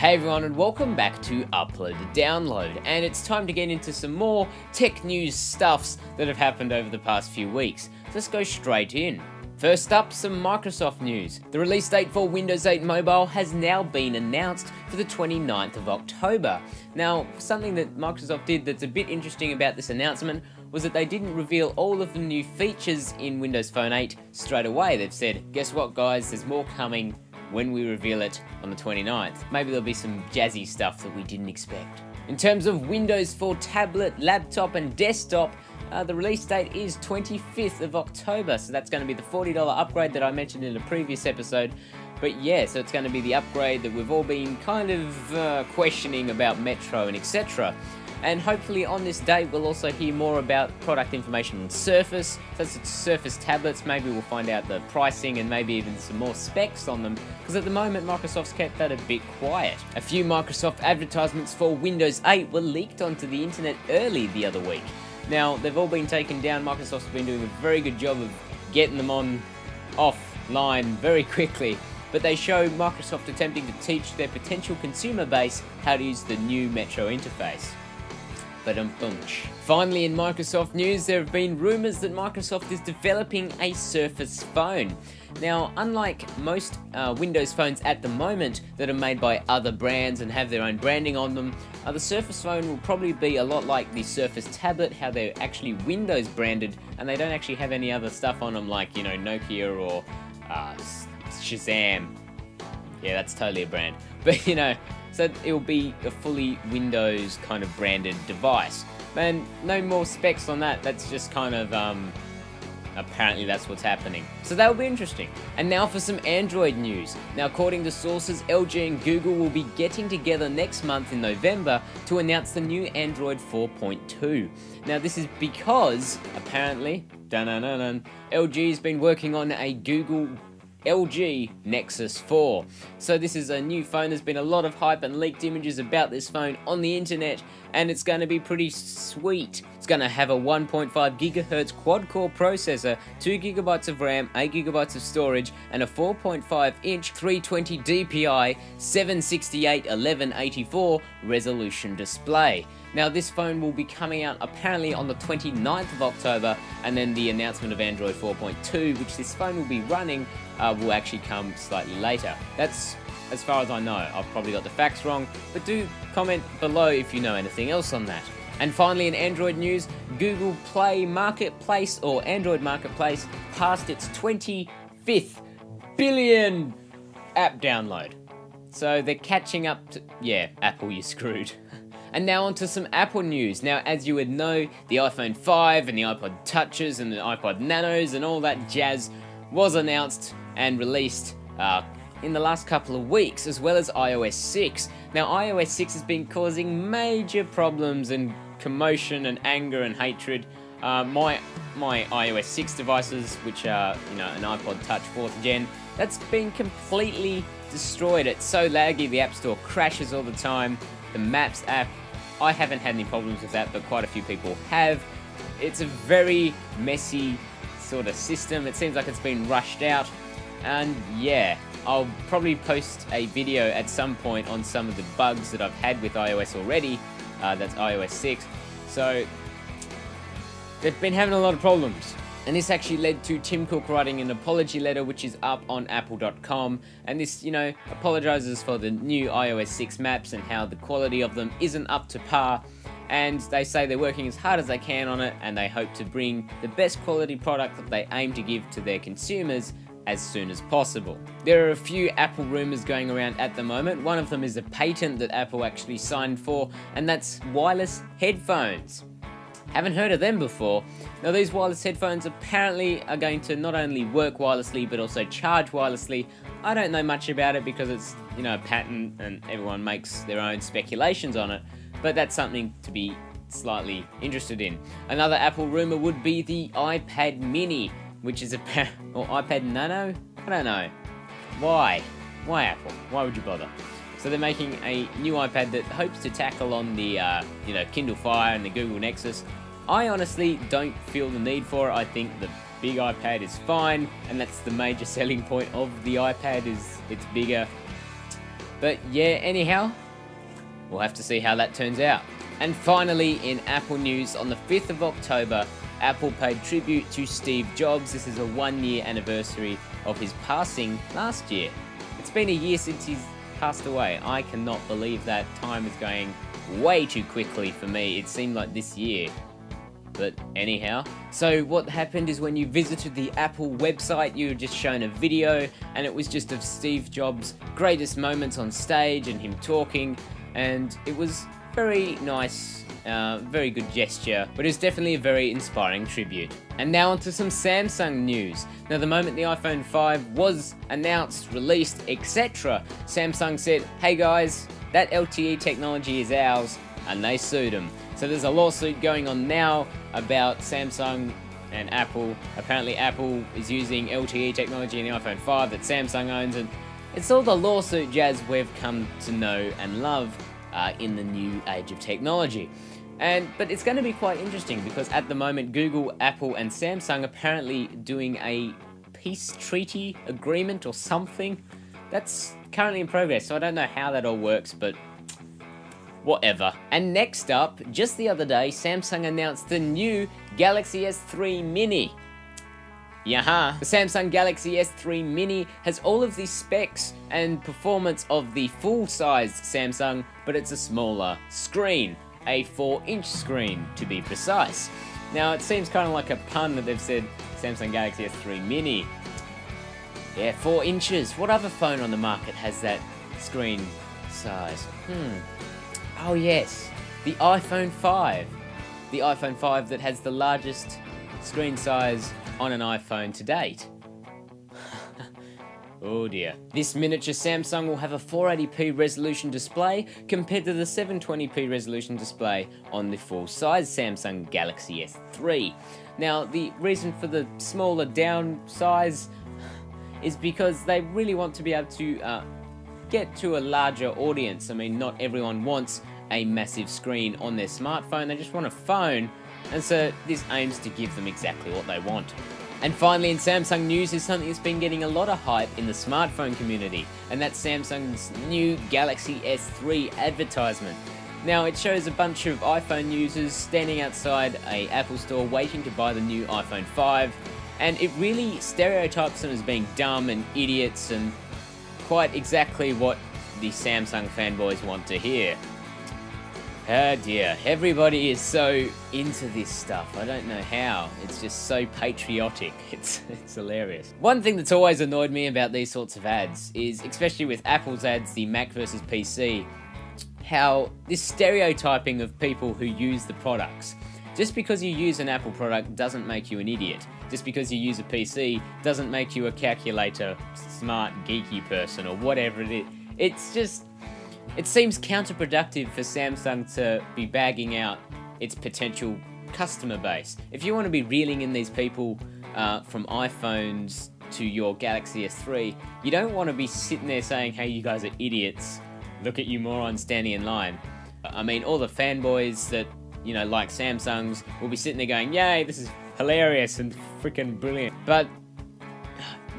Hey everyone, and welcome back to Upload to Download, and it's time to get into some more tech news stuffs that have happened over the past few weeks. Let's go straight in. First up, some Microsoft news. The release date for Windows 8 Mobile has now been announced for the 29th of October. Now, something that Microsoft did that's a bit interesting about this announcement was that they didn't reveal all of the new features in Windows Phone 8 straight away. They've said, guess what guys, there's more coming when we reveal it on the 29th. Maybe there'll be some jazzy stuff that we didn't expect. In terms of Windows for tablet, laptop and desktop, the release date is 25th of October, so that's going to be the $40 upgrade that I mentioned in a previous episode. But yeah, so it's going to be the upgrade that we've all been kind of questioning about Metro and etc. And hopefully on this date we'll also hear more about product information on Surface. So it's Surface tablets, maybe we'll find out the pricing and maybe even some more specs on them, because at the moment Microsoft's kept that a bit quiet. A few Microsoft advertisements for Windows 8 were leaked onto the internet early the other week. Now, they've all been taken down. Microsoft's been doing a very good job of getting them offline very quickly, but they show Microsoft attempting to teach their potential consumer base how to use the new Metro interface. Finally, in Microsoft news, there have been rumours that Microsoft is developing a Surface phone. Now, unlike most Windows phones at the moment that are made by other brands and have their own branding on them, the Surface phone will probably be a lot like the Surface tablet, how they're actually Windows branded and they don't actually have any other stuff on them like, you know, Nokia or Shazam. Yeah, that's totally a brand. But, you know, so it'll be a fully Windows kind of branded device. And no more specs on that, that's just kind of, apparently that's what's happening. So that'll be interesting. And now for some Android news. Now, according to sources, LG and Google will be getting together next month in November to announce the new Android 4.2. Now, this is because, apparently, LG has been working on a Google LG Nexus 4. So this is a new phone. There's been a lot of hype and leaked images about this phone on the internet, and it's going to be pretty sweet. It's going to have a 1.5 GHz quad-core processor, 2 GB of RAM, 8 GB of storage, and a 4.5-inch 320 dpi 768/1184 resolution display. Now, this phone will be coming out apparently on the 29th of October, and then the announcement of Android 4.2, which this phone will be running, will actually come slightly later. That's as far as I know. I've probably got the facts wrong, but do comment below if you know anything else on that. And finally, in Android news, Google Play Marketplace, or Android Marketplace, passed its 25th billion app download. So they're catching up to... yeah, Apple, you're screwed. And now onto some Apple news. Now, as you would know, the iPhone 5 and the iPod Touches and the iPod Nanos and all that jazz was announced and released in the last couple of weeks, as well as iOS 6. Now, iOS 6 has been causing major problems and commotion and anger and hatred. My iOS 6 devices, which are, you know, an iPod Touch 4th gen, that's been completely destroyed. It's so laggy, the App Store crashes all the time. The Maps app, I haven't had any problems with that, but quite a few people have. It's a very messy sort of system. It seems like it's been rushed out, and yeah, I'll probably post a video at some point on some of the bugs that I've had with iOS already. That's iOS 6. So they've been having a lot of problems. And this actually led to Tim Cook writing an apology letter, which is up on apple.com. And this, you know, apologizes for the new iOS 6 maps and how the quality of them isn't up to par. And they say they're working as hard as they can on it, and they hope to bring the best quality product that they aim to give to their consumers as soon as possible. There are a few Apple rumors going around at the moment. One of them is a patent that Apple actually signed for, and that's wireless headphones. Haven't heard of them before. Now, these wireless headphones apparently are going to not only work wirelessly but also charge wirelessly. I don't know much about it because it's, you know, a patent and everyone makes their own speculations on it, but that's something to be slightly interested in. Another Apple rumor would be the iPad mini, which is or iPad Nano? I don't know. Why? Why Apple? Why would you bother? So they're making a new iPad that hopes to tackle on the, you know, Kindle Fire and the Google Nexus. I honestly don't feel the need for it. I think the big iPad is fine, and that's the major selling point of the iPad, is it's bigger. But yeah, anyhow, we'll have to see how that turns out. And finally, in Apple news, on the 5th of October, Apple paid tribute to Steve Jobs. This is a 1-year anniversary of his passing last year. It's been a year since he's passed away. I cannot believe that. Time is going way too quickly for me. It seemed like this year. But anyhow, so what happened is when you visited the Apple website, you were just shown a video, and it was just of Steve Jobs' greatest moments on stage and him talking, and it was very nice, very good gesture, but it's definitely a very inspiring tribute. And now onto some Samsung news. Now, the moment the iPhone 5 was announced, released, etc., Samsung said, hey guys, that LTE technology is ours, and they sued them. So there's a lawsuit going on now about Samsung and Apple. Apparently Apple is using LTE technology in the iPhone 5 that Samsung owns, and it's all the lawsuit jazz we've come to know and love in the new age of technology. But it's going to be quite interesting because at the moment Google, Apple and Samsung apparently doing a peace treaty agreement or something. That's currently in progress, so I don't know how that all works, but whatever. And next up, just the other day, Samsung announced the new Galaxy S3 Mini. Yaha. The Samsung Galaxy S3 Mini has all of the specs and performance of the full-sized Samsung, but it's a smaller screen. A 4-inch screen, to be precise. Now, it seems kind of like a pun that they've said Samsung Galaxy S3 Mini. Yeah, 4 inches. What other phone on the market has that screen size? Oh yes, the iPhone 5. The iPhone 5 that has the largest screen size on an iPhone to date. Oh dear. This miniature Samsung will have a 480p resolution display compared to the 720p resolution display on the full-size Samsung Galaxy S3. Now, the reason for the smaller downsize is because they really want to be able to get to a larger audience. I mean, not everyone wants a massive screen on their smartphone, they just want a phone, and so this aims to give them exactly what they want. And finally, in Samsung news is something that's been getting a lot of hype in the smartphone community, and that's Samsung's new Galaxy S3 advertisement. Now, it shows a bunch of iPhone users standing outside a Apple store waiting to buy the new iPhone 5, and it really stereotypes them as being dumb and idiots and quite exactly what the Samsung fanboys want to hear. Oh dear, everybody is so into this stuff. I don't know how. It's just so patriotic. It's hilarious. One thing that's always annoyed me about these sorts of ads is, especially with Apple's ads, the Mac versus PC, how this stereotyping of people who use the products. Just because you use an Apple product doesn't make you an idiot. Just because you use a PC doesn't make you a calculator, smart, geeky person, or whatever it is. It's just... it seems counterproductive for Samsung to be bagging out its potential customer base. If you want to be reeling in these people from iPhones to your Galaxy S3, you don't want to be sitting there saying, hey, you guys are idiots, look at you morons standing in line. I mean, all the fanboys that, you know, like Samsungs will be sitting there going, yay, this is hilarious and freaking brilliant. But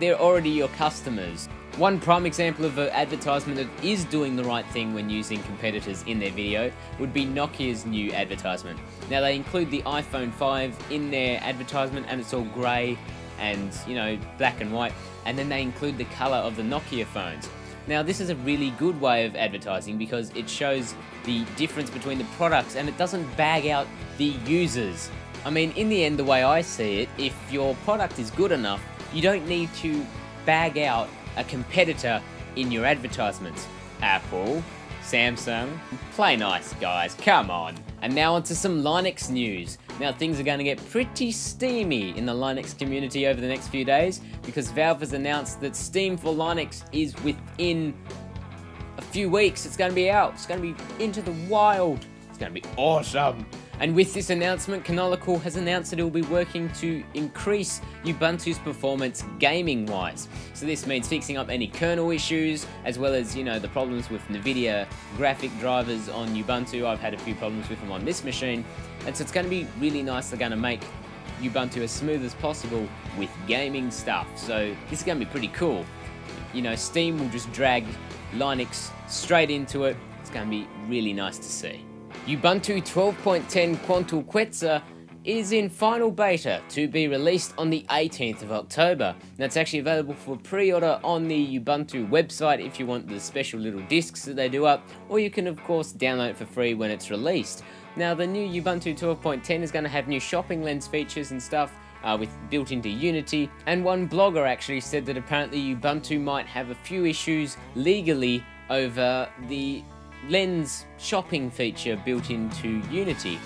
they're already your customers. One prime example of an advertisement that is doing the right thing when using competitors in their video would be Nokia's new advertisement. Now, they include the iPhone 5 in their advertisement, and it's all grey and, you know, black and white, and then they include the colour of the Nokia phones. Now, this is a really good way of advertising because it shows the difference between the products and it doesn't bag out the users. I mean, in the end, the way I see it, if your product is good enough, you don't need to bag out a competitor in your advertisements. Apple, Samsung, play nice guys, come on. And now onto some Linux news. Now, things are going to get pretty steamy in the Linux community over the next few days because Valve has announced that Steam for Linux is within a few weeks. It's going to be out. It's going to be into the wild. It's going to be awesome. And with this announcement, Canonical has announced that it will be working to increase Ubuntu's performance gaming-wise. So this means fixing up any kernel issues, as well as, you know, the problems with NVIDIA graphic drivers on Ubuntu. I've had a few problems with them on this machine. And so it's going to be really nice. They're going to make Ubuntu as smooth as possible with gaming stuff. So this is going to be pretty cool. you know, Steam will just drag Linux straight into it. It's going to be really nice to see. Ubuntu 12.10 Quantal Quetzal is in final beta to be released on the 18th of October. That's actually available for pre-order on the Ubuntu website if you want the special little discs that they do up, or you can of course download it for free when it's released. Now the new Ubuntu 12.10 is going to have new shopping lens features and stuff with built into Unity, and one blogger actually said that apparently Ubuntu might have a few issues legally over the lens shopping feature built into Unity.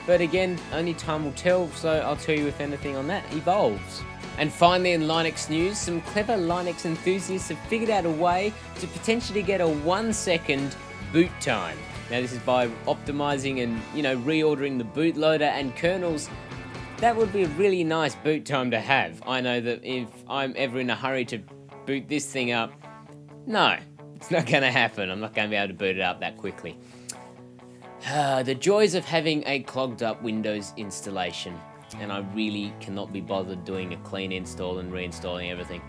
But again, only time will tell, so I'll tell you if anything on that evolves. And finally in Linux news, some clever Linux enthusiasts have figured out a way to potentially get a 1-second boot time. Now this is by optimizing and, you know, reordering the bootloader and kernels. That would be a really nice boot time to have. I know that if I'm ever in a hurry to boot this thing up, no, it's not going to happen. I'm not going to be able to boot it up that quickly. The joys of having a clogged up Windows installation, and I really cannot be bothered doing a clean install and reinstalling everything.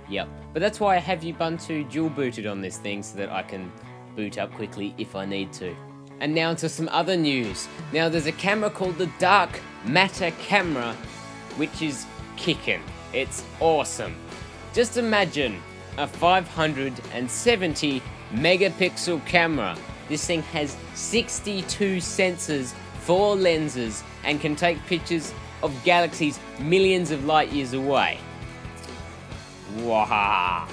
Yep, but that's why I have Ubuntu dual booted on this thing so that I can boot up quickly if I need to. And now to some other news. Now there's a camera called the Dark Matter camera, which is kicking. It's awesome. Just imagine a 570 megapixel camera. This thing has 62 sensors, 4 lenses, and can take pictures of galaxies millions of light years away. Wow!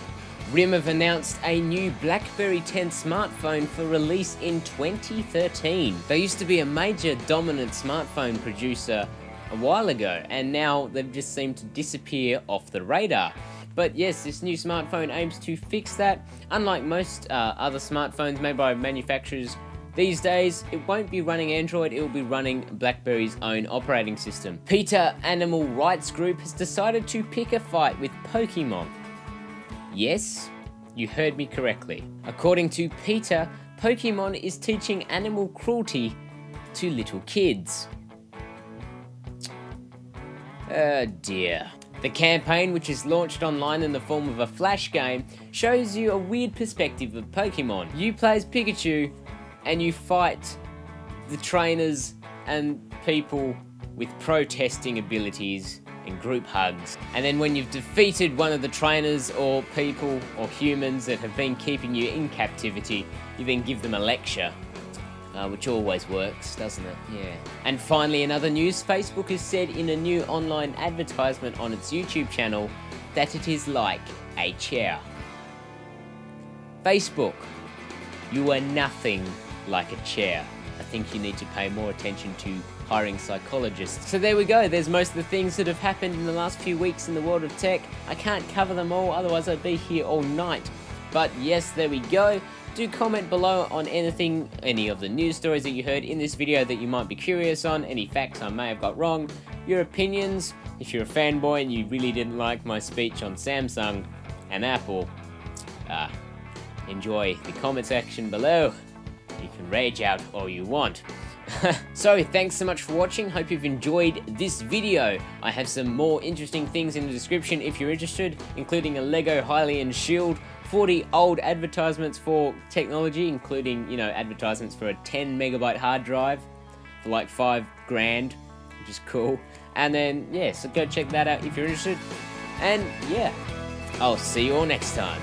RIM have announced a new BlackBerry 10 smartphone for release in 2013. They used to be a major dominant smartphone producer a while ago, and now they've just seemed to disappear off the radar. But yes, this new smartphone aims to fix that. Unlike most other smartphones made by manufacturers these days, it won't be running Android, it will be running BlackBerry's own operating system. PETA Animal Rights Group has decided to pick a fight with Pokemon. Yes, you heard me correctly. According to PETA, Pokemon is teaching animal cruelty to little kids. Oh dear. The campaign, which is launched online in the form of a flash game, shows you a weird perspective of Pokemon. You play as Pikachu, and you fight the trainers and people with protesting abilities and group hugs. And then when you've defeated one of the trainers or people or humans that have been keeping you in captivity, you then give them a lecture. Which always works, doesn't it? Yeah. And finally, in other news, Facebook has said in a new online advertisement on its YouTube channel that it is like a chair. Facebook, you are nothing like a chair. I think you need to pay more attention to hiring psychologists. So there we go, there's most of the things that have happened in the last few weeks in the world of tech. I can't cover them all, otherwise I'd be here all night. But yes, there we go. Do comment below on anything, any of the news stories that you heard in this video that you might be curious on, any facts I may have got wrong, your opinions. If you're a fanboy and you really didn't like my speech on Samsung and Apple, enjoy the comment section below. You can rage out all you want. So thanks so much for watching, hope you've enjoyed this video. I have some more interesting things in the description if you're interested, including a Lego Hylian shield, 40 old advertisements for technology, including, you know, advertisements for a 10 megabyte hard drive for like $5,000, which is cool. And then, yeah, so go check that out if you're interested. And yeah, I'll see you all next time.